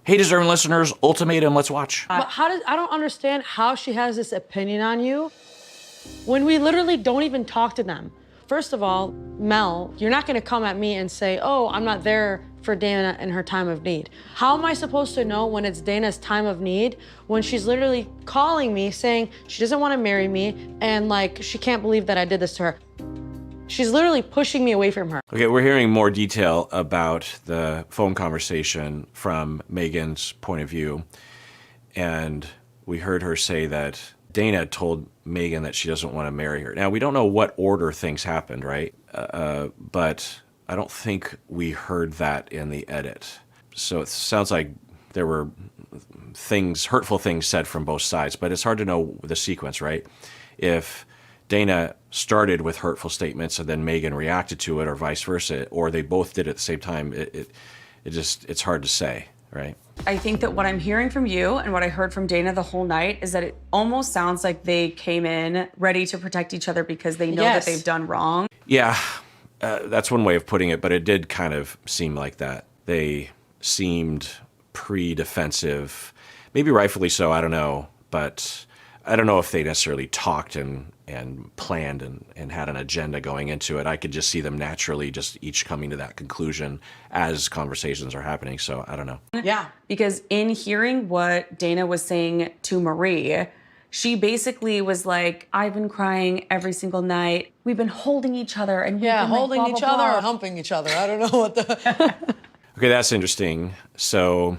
Hey, deserving listeners, Ultimatum, let's watch. But I don't understand how she has this opinion on you when we literally don't even talk to them. First of all, Mel, you're not gonna come at me and say, oh, I'm not there for Dana in her time of need. How am I supposed to know when it's Dana's time of need when she's literally calling me saying she doesn't wanna marry me and like, she can't believe that I did this to her. She's literally pushing me away from her. Okay, we're hearing more detail about the phone conversation from Megan's point of view. And we heard her say that Dana told Megan that she doesn't want to marry her. Now, we don't know what order things happened, right? But I don't think we heard that in the edit. So it sounds like there were things, hurtful things said from both sides, but it's hard to know the sequence, right? If Dana started with hurtful statements and then Megan reacted to it, or vice versa, or they both did it at the same time, it's hard to say, right? I think that what I'm hearing from you and what I heard from Dana the whole night is that it almost sounds like they came in ready to protect each other because they know that they've done wrong. Yeah, that's one way of putting it, but it did kind of seem like that. They seemed pre-defensive, maybe rightfully so, I don't know, but I don't know if they necessarily talked and planned and had an agenda going into it. I could just see them naturally just each coming to that conclusion as conversations are happening. So I don't know. Yeah, because in hearing what Dana was saying to Marie, she basically was like, I've been crying every single night. We've been holding each other and we've been holding like, blah, each blah, other blah. or humping each other. I don't know what the... Okay, that's interesting. So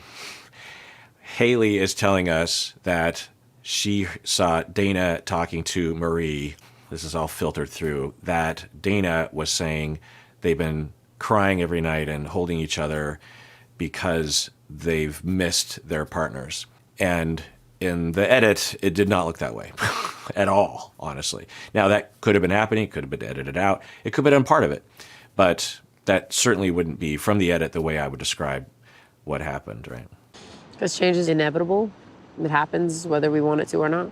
Haley is telling us that she saw Dana talking to Marie. This is all filtered through. That Dana was saying they've been crying every night and holding each other because they've missed their partners. And in the edit, it did not look that way at all, honestly. Now, that could have been happening. It could have been edited out. It could have been part of it. But that certainly wouldn't be, from the edit, the way I would describe what happened, right? Because change is inevitable. It happens whether we want it to or not.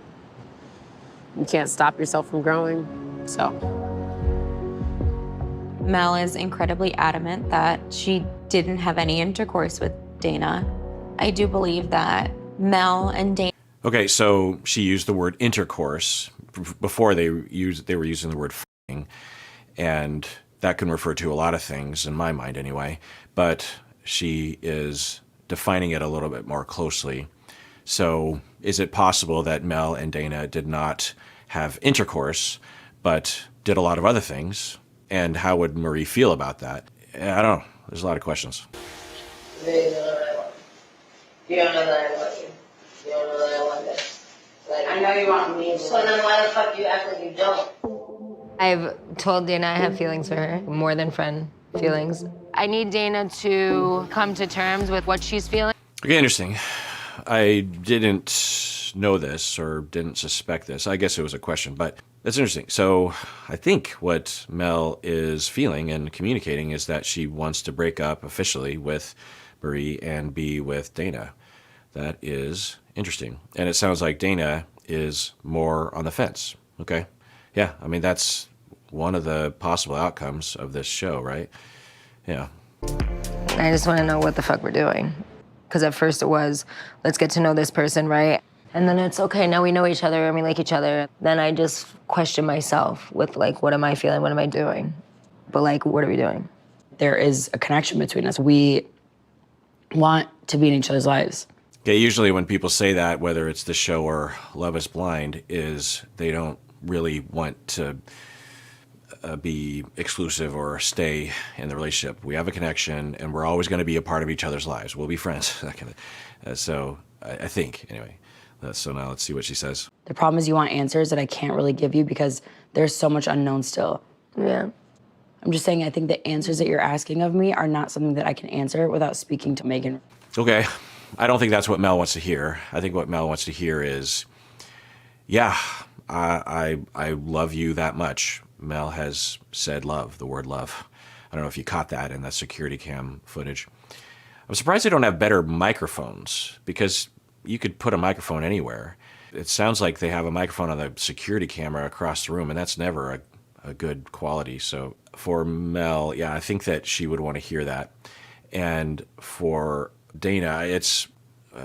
You can't stop yourself from growing, so. Mel is incredibly adamant that she didn't have any intercourse with Dana. I do believe that Mel and Dana... Okay, so she used the word intercourse. Before they were using the word f***ing, and that can refer to a lot of things, in my mind anyway, but she is defining it a little bit more closely. So is it possible that Mel and Dana did not have intercourse, but did a lot of other things? And how would Marie feel about that? I don't know. There's a lot of questions. You don't know that I want you. You don't know that I want you. You don't know that I want this. Like, I know you want me. So then why the fuck you act like you don't? I've told Dana I have feelings for her, more than friend feelings. I need Dana to come to terms with what she's feeling. Okay, interesting. I didn't know this or didn't suspect this. I guess it was a question, but that's interesting. So I think what Mel is feeling and communicating is that she wants to break up officially with Marie and be with Dana. That is interesting. And it sounds like Dana is more on the fence. Okay. Yeah, I mean, that's one of the possible outcomes of this show, right? Yeah. I just want to know what the fuck we're doing. Because at first it was, let's get to know this person, right? And then it's, okay, now we know each other and we like each other. Then I just question myself with, like, what am I feeling? What am I doing? But, like, what are we doing? There is a connection between us. We want to be in each other's lives. Okay, usually when people say that, whether it's the show or Love is Blind, is they don't really want to be exclusive or stay in the relationship. We have a connection, and we're always going to be a part of each other's lives. We'll be friends. That kind of. So I think, anyway. So now let's see what she says. The problem is you want answers that I can't really give you because there's so much unknown still. Yeah. I'm just saying I think the answers that you're asking of me are not something that I can answer without speaking to Megan. Okay. I don't think that's what Mel wants to hear. I think what Mel wants to hear is, yeah, I love you that much. Mel has said love, the word love. I don't know if you caught that in the security cam footage. I'm surprised they don't have better microphones, because you could put a microphone anywhere. It sounds like they have a microphone on the security camera across the room, and that's never a good quality. So for Mel, yeah, I think that she would want to hear that. And for Dana, it's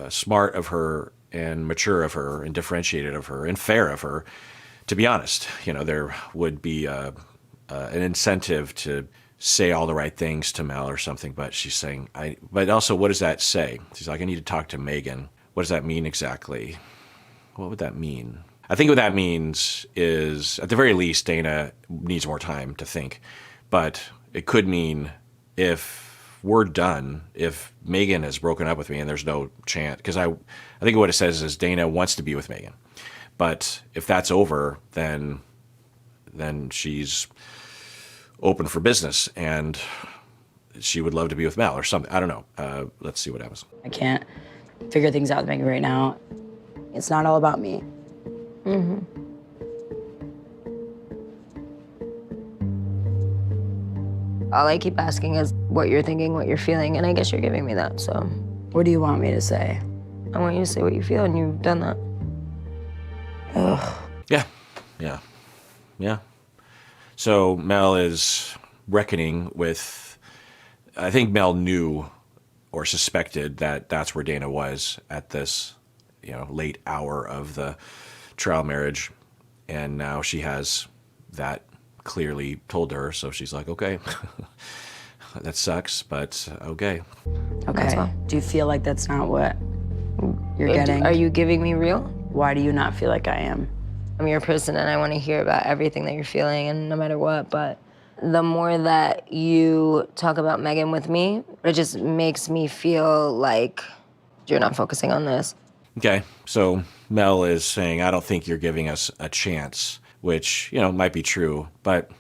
smart of her and mature of her and differentiated of her and fair of her to be honest. You know, there would be an incentive to say all the right things to Mel or something, but she's saying, but also, what does that say? She's like, I need to talk to Megan. What does that mean exactly? What would that mean? I think what that means is, at the very least, Dana needs more time to think. But it could mean if we're done, if Megan has broken up with me and there's no chance, because I think what it says is Dana wants to be with Megan. But if that's over, then she's open for business and she would love to be with Mel or something. I don't know. Let's see what happens. I can't figure things out with Megan right now. It's not all about me. Mm-hmm. All I keep asking is what you're thinking, what you're feeling, and I guess you're giving me that, so. What do you want me to say? I want you to say what you feel, and you've done that. Ugh. Yeah. So Mel is reckoning with, I think Mel knew or suspected that that's where Dana was at this, late hour of the trial marriage. And now she has that clearly told her. So she's like, okay, that sucks, but okay. Okay. Do you feel like that's not what you're getting? Are you giving me real? Why do you not feel like I am? I'm your person and I want to hear about everything that you're feeling and no matter what, but the more that you talk about Megan with me, it just makes me feel like you're not focusing on this. Okay, so Mel is saying, I don't think you're giving us a chance, which, might be true, but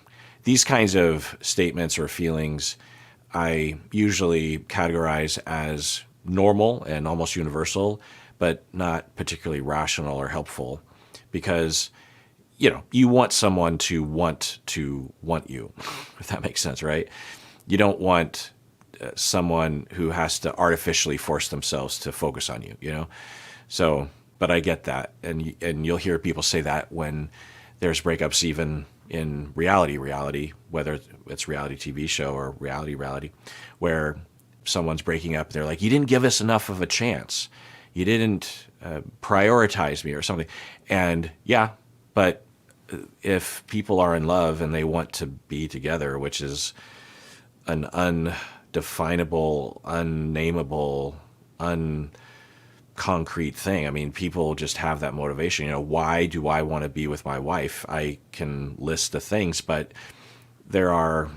these kinds of statements or feelings I usually categorize as normal and almost universal, but not particularly rational or helpful. Because, you want someone to want you, if that makes sense, right? You don't want someone who has to artificially force themselves to focus on you, So, but I get that. And you'll hear people say that when there's breakups, even in reality, whether it's reality TV show or reality, where someone's breaking up, they're like, you didn't give us enough of a chance. You didn't prioritize me or something. And yeah, but if people are in love and they want to be together, which is an undefinable, unnameable, unconcrete thing. I mean, people just have that motivation. Why do I want to be with my wife? I can list the things, but there are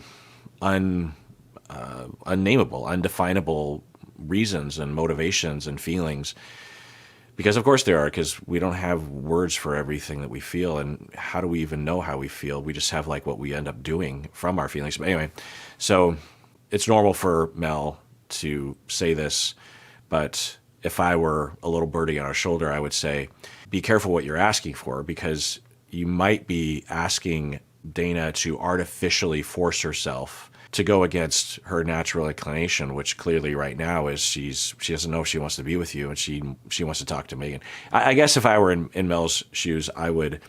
unnameable, undefinable reasons and motivations and feelings. Because of course there are, because we don't have words for everything that we feel, and how do we even know how we feel? We just have like what we end up doing from our feelings. But anyway, so it's normal for Mel to say this, but if I were a little birdie on our shoulder, I would say, be careful what you're asking for, because you might be asking Dana to artificially force herself to go against her natural inclination, which clearly right now is she doesn't know if she wants to be with you, and she wants to talk to Megan. I guess if I were in Mel's shoes, I would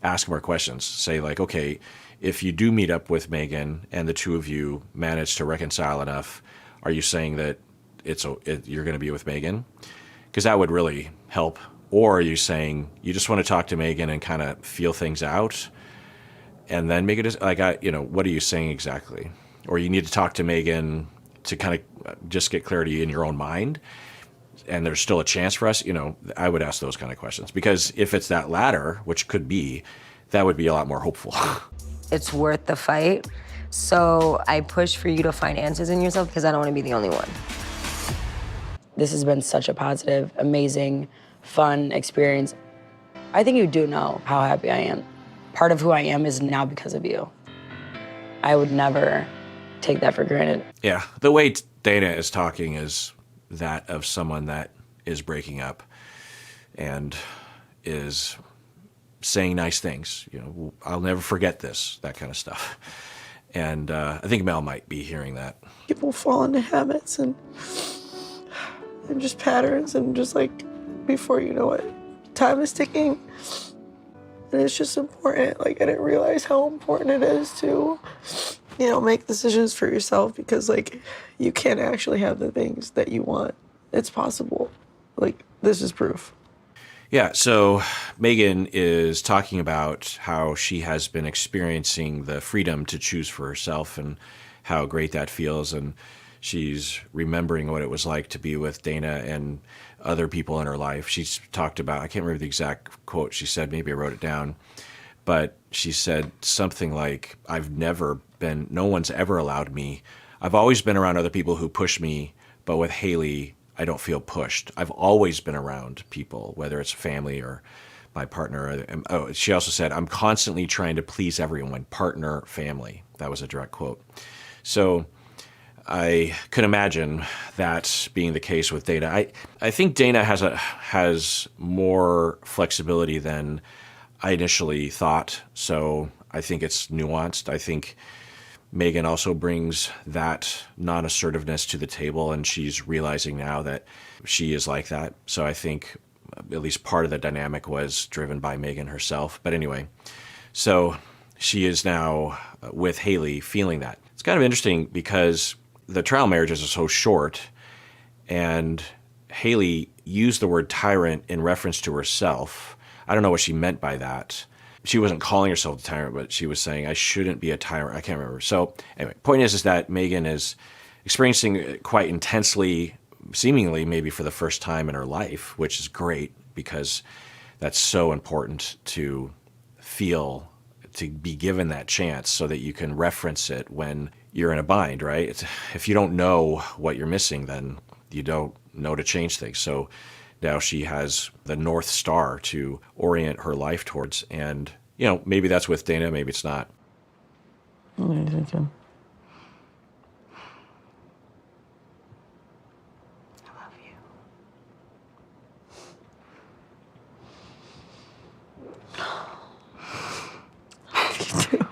ask more questions. Say like, okay, if you do meet up with Megan and the two of you manage to reconcile enough, are you saying that you're going to be with Megan? Because that would really help. Or are you saying you just want to talk to Megan and kind of feel things out, and then make it like what are you saying exactly? Or you need to talk to Megan to kind of just get clarity in your own mind, and there's still a chance for us, I would ask those kind of questions. Because if it's that latter, which could be, that would be a lot more hopeful. It's worth the fight. So I push for you to find answers in yourself because I don't want to be the only one. This has been such a positive, amazing, fun experience. I think you do know how happy I am. Part of who I am is now because of you. I would never take that for granted. Yeah, the way Dana is talking is that of someone that is breaking up and is saying nice things. I'll never forget this, that kind of stuff. And I think Mel might be hearing that. People fall into habits and just patterns, and just like before you know it, time is ticking. And it's just important. Like, I didn't realize how important it is to, make decisions for yourself, because like you can actually have the things that you want. It's possible. Like, this is proof. Yeah, so Megan is talking about how she has been experiencing the freedom to choose for herself and how great that feels. And she's remembering what it was like to be with Dana and other people in her life. She's talked about, I can't remember the exact quote she said, maybe I wrote it down, but she said something like, no one's ever allowed me. I've always been around other people who push me, but with Haley, I don't feel pushed. I've always been around people, whether it's family or my partner. She also said, I'm constantly trying to please everyone, partner, family. That was a direct quote. So I could imagine that being the case with Dana. I think Dana has more flexibility than I initially thought. So I think it's nuanced. I think Megan also brings that non-assertiveness to the table, and she's realizing now that she is like that. So I think at least part of the dynamic was driven by Megan herself. But anyway, so she is now with Haley feeling that. It's kind of interesting because the trial marriages are so short, and Haley used the word tyrant in reference to herself. I don't know what she meant by that. She wasn't calling herself a tyrant, but she was saying, I shouldn't be a tyrant. I can't remember. So anyway, point is that Megan is experiencing it quite intensely, seemingly maybe for the first time in her life, which is great because that's so important to feel, to be given that chance so that you can reference it when you're in a bind, right? If you don't know what you're missing, then you don't know to change things. So now she has the North Star to orient her life towards. And, maybe that's with Dana, maybe it's not. What are you thinking? I love you.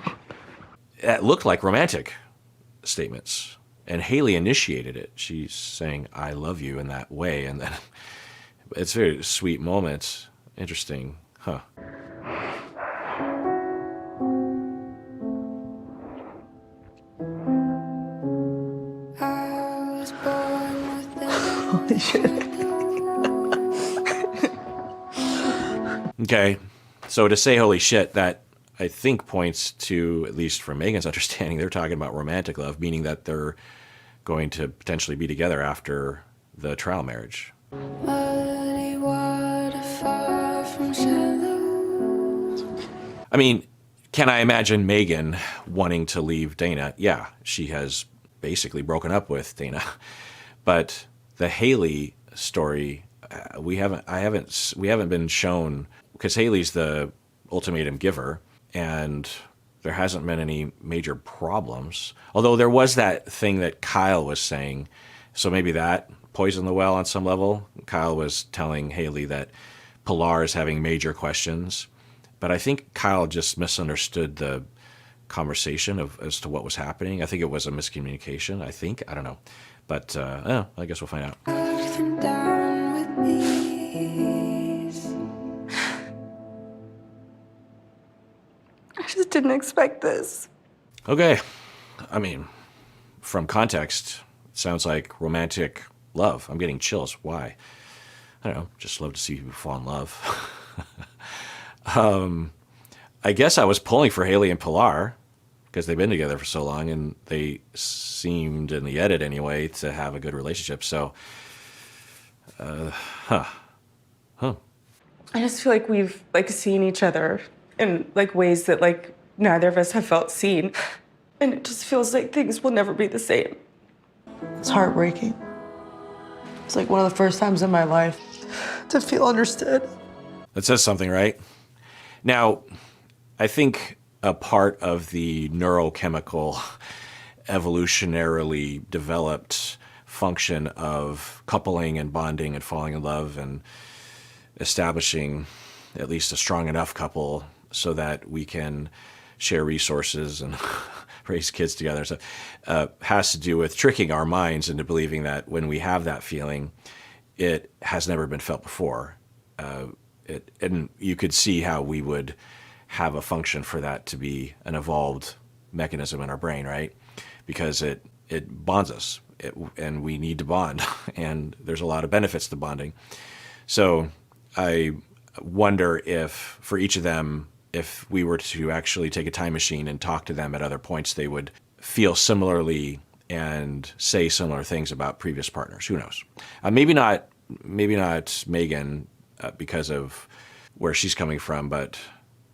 It looked like romantic statements. And Haley initiated it. She's saying, I love you in that way. And then it's very sweet moments. Interesting. Huh. Holy shit. Okay. So to say holy shit, that I think points to, at least from Megan's understanding, they're talking about romantic love, meaning that they're going to potentially be together after the trial marriage. I mean, can I imagine Megan wanting to leave Dana? Yeah, she has basically broken up with Dana. But the Haley story, we haven't been shown, because Haley's the ultimatum giver, and there hasn't been any major problems. Although there was that thing that Kyle was saying, so maybe that poisoned the well on some level. Kyle was telling Haley that Pilar is having major questions, but I think Kyle just misunderstood the conversation as to what was happening. I think it was a miscommunication. I don't know, but I guess we'll find out. I just didn't expect this. Okay. I mean, from context, it sounds like romantic love. I'm getting chills. Why? I don't know. Just love to see people fall in love. I guess I was pulling for Haley and Pilar because they've been together for so long, and they seemed, in the edit anyway, to have a good relationship. So, I just feel like we've seen each other in ways that neither of us have felt seen. And it just feels like things will never be the same. It's heartbreaking. It's like one of the first times in my life to feel understood. That says something, right? Now, I think a part of the neurochemical, evolutionarily developed function of coupling and bonding and falling in love and establishing at least a strong enough couple so that we can share resources and raise kids together, so has to do with tricking our minds into believing that when we have that feeling, it has never been felt before. And you could see how we would have a function for that to be an evolved mechanism in our brain, right? Because it bonds us. and we need to bond, and there's a lot of benefits to bonding. So I wonder if for each of them, if we were to actually take a time machine and talk to them at other points, they would feel similarly and say similar things about previous partners. Who knows? Maybe not Megan because of where she's coming from, but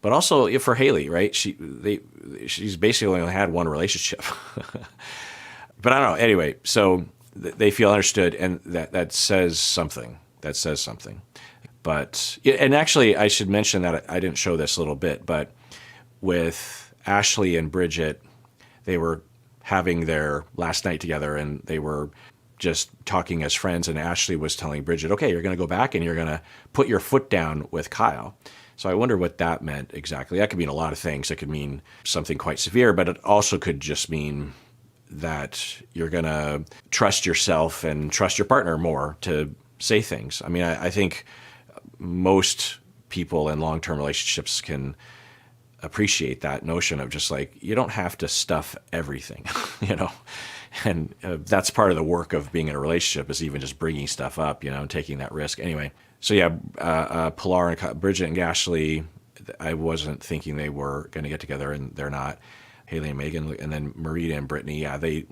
also for Haley, right? She's basically only had one relationship. But I don't know. Anyway, so they feel understood, and that says something. That says something. But, and actually, I should mention that I didn't show this a little bit, but with Ashley and Bridget, they were having their last night together, and they were just talking as friends, and Ashley was telling Bridget, okay, you're going to go back and you're going to put your foot down with Kyle. So I wonder what that meant exactly. That could mean a lot of things. It could mean something quite severe, but it also could just mean that you're going to trust yourself and trust your partner more to say things. I mean, I think most people in long-term relationships can appreciate that notion of just like, you don't have to stuff everything, you know? And that's part of the work of being in a relationship, is even just bringing stuff up, you know, and taking that risk. Anyway, so yeah, Pilar and Bridget and Ashley, I wasn't thinking they were going to get together, and they're not. Haley and Megan, and then Marita and Brittany, yeah, they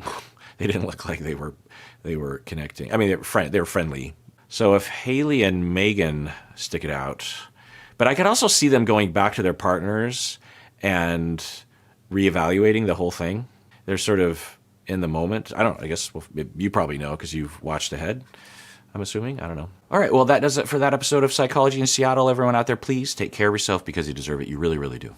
didn't look like they were connecting. I mean, they were friendly. So if Haley and Megan stick it out, but I could also see them going back to their partners and reevaluating the whole thing. They're sort of in the moment. I guess you probably know because you've watched ahead, I'm assuming. I don't know. All right, well, that does it for that episode of Psychology in Seattle. Everyone out there, please take care of yourself because you deserve it. You really, really do.